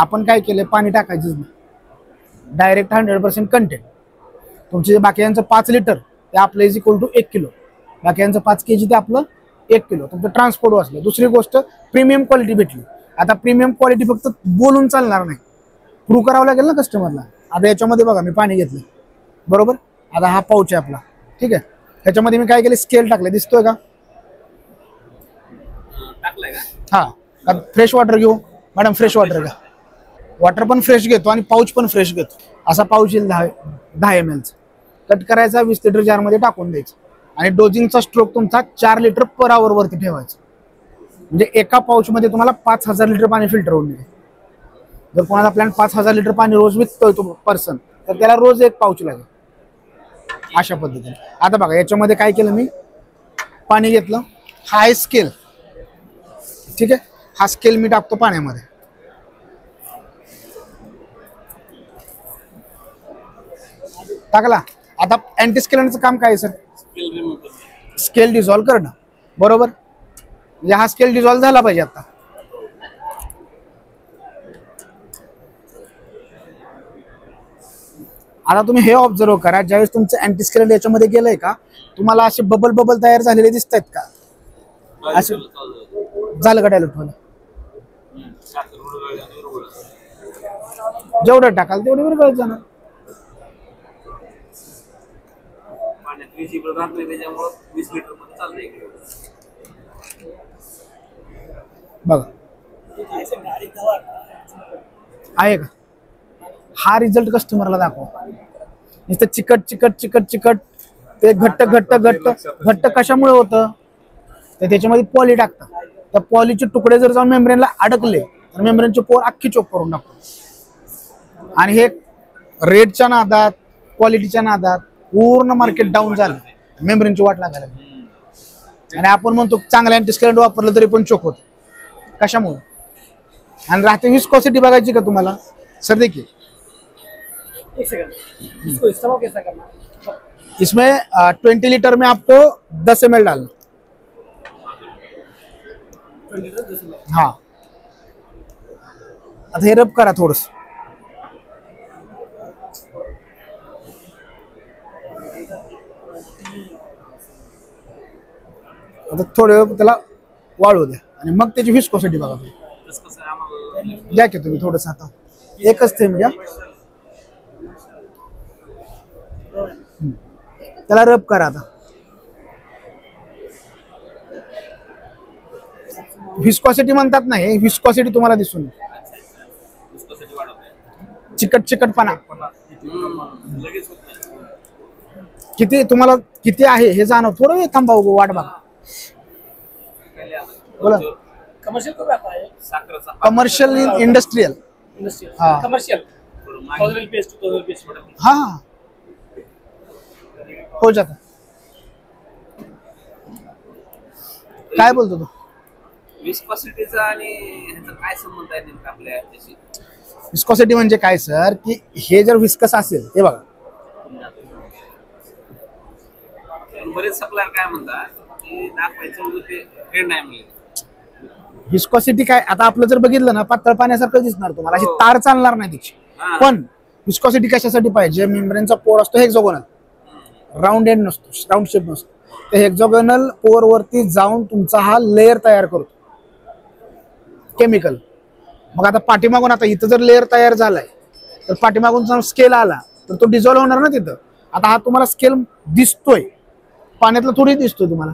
आपण काय केलं, पाणी टाकायचंच नाही, डायरेक्ट 100% कंटेंट. तुमचे बाकीयांचं 5 लिटर ते आपलं इज इक्वल टू 1 किलो, बाकीयांचं 5 kg ते आपलं 1 किलो. तुमचं ट्रान्सपोर्ट वाचलं. दुसरी गोष्ट, प्रीमियम क्वालिटी भेटली. आता प्रीमियम क्वालिटी फक्त बोलून चालणार नाही, प्रूव्ह करावं लागेल ना कस्टमरला. आता याच्यामध्ये बघा मी पाणी घेतलं बरोबर. आता हा पाऊच आहे आपला, ठीक आहे. ह्याच्यामध्ये मी काय केलं, स्केल टाकले, दिसतोय का? हा, फ्रेश वॉटर घेऊ मॅडम, फ्रेश वॉटर घ्या. वॉटर पण फ्रेश घेतो आणि पाऊच पण फ्रेश घेतो. असा पाऊच येईल 10 ml. कट करायचा, 20 लिटर जारमध्ये टाकून द्यायचं आणि डोजिंगचा स्ट्रोक तुमचा 4 लिटर पर आवर वरती ठेवायचा. म्हणजे एका पाऊचमध्ये तुम्हाला 5000 लिटर पाणी फिल्टर होऊन मिळेल. जर कोणाचा प्लॅन 5000 लिटर पाणी रोज विकतोय तो पर्सन, तर त्याला रोज एक पाऊच लागेल. अशा पद्धतीने. आता बघा याच्यामध्ये काय केलं मी, पाणी घेतलं, हा आहे स्केल, ठीक आहे. हा स्केल मी टाकतो पाण्यामध्ये. टाकला. आता अँटी स्केलरचं काम काय आहे सर? स्केल डिझॉल्व करणं, बरोबर. म्हणजे हा स्केल डिझॉल्व झाला पाहिजे. आता तुम्ही हे ऑब्झर्व करा, ज्यावेळेस तुमचं अँटी स्केलर याच्यामध्ये गेलंय का, तुम्हाला असे बबल बबल तयार झालेले दिसत आहेत का? असे झालं का डायलूट व्हायला? जेवढं टाकाल तेवढं विरघळत जाणार. बघा आहे का? हा रिझल्ट कस्टमरला दाखवा. नुसतं चिकट चिकट चिकट चिकट ते घट्ट घट्ट घट्ट घट्ट कशामुळे होतं? तर त्याच्यामध्ये पॉली टाकतात. त्या पॉलीचे तुकडे जर जाऊन मेम्ब्रेनला अडकले तर मेम्ब्रेनचे पोर अख्खी चोक करून टाकतो. आणि हे रेटच्या नादात, क्वालिटीच्या नादात पूर्ण मार्केट डाऊन झालं, मेम्ब्रेनची वाट लागायला. आणि आपण म्हणतो चांगलं अँटीस्केलेंट वापरलं तरी पण चोक होतं. कशामुळे? आणि राहते विस्कोसिटी बघायची का तुम्हाला? सर देखिए, एक सेकंड, इसको इस्तेमाल कैसा करना है? इसमें 20 लीटर में आपको 10 ml डालना. 20 लीटर 10 ml. हाँ, आता हे रब करा थोडस. आता थोडे वेळ त्याला वाळू द्या आणि मग त्याची विस्कोसिटी बघा. घ्या की तुम्ही थोडस. आता एकच थेंब घ्या, त्याला रब करा. आता विस्कोसिटी म्हणतात ना, हे विस्कोसिटी तुम्हाला दिसून चिकट चिकटपणा किती तुम्हाला किती आहे हे जाणव. थोडं वेळ थांबा, वाट बघा. बोला. कमर्शियल को आता है कमर्शियल इंडस्ट्रियल. हाँ. Commercial 1000 paste 2000 paste. हाँ हो जाता. काय बोलतो तू? विस्कोसिटीचा आणि ह्याचा काय संबंध आहे नेमका आपल्या याच्याशी? विस्कोसिटी म्हणजे काय सर, की हे जर विस्कस असेल, हे बघा बरेच सप्लायर काय म्हणतात की दाखवायचं ते ट्रेंड नाही म्हणजे. विस्कोसिटी काय, आता आपलं जर बघितलं ना, पातळ पाण्यासारखं दिसणार तुम्हाला, अशी तार चालणार नाही तिची. पण विस्कोसिटी कशासाठी पाहिजे? मेम्ब्रेनचा पोर असतो हेक्सागोनल, राऊंड एंड नसतो, राऊंड शेप नसतो. तर हेक्सागोनल पोर वरती जाऊन तुमचा हा लेअर तयार करतो केमिकल. मग आता पाठीमागून, आता इथं जर लेअर तयार झालाय तर पाठीमागून स्केल आला तर तो डिझॉल्व्ह होणार ना तिथं. आता हा तुम्हाला स्केल दिसतोय, पाण्यातला थोडी दिसतोय तुम्हाला.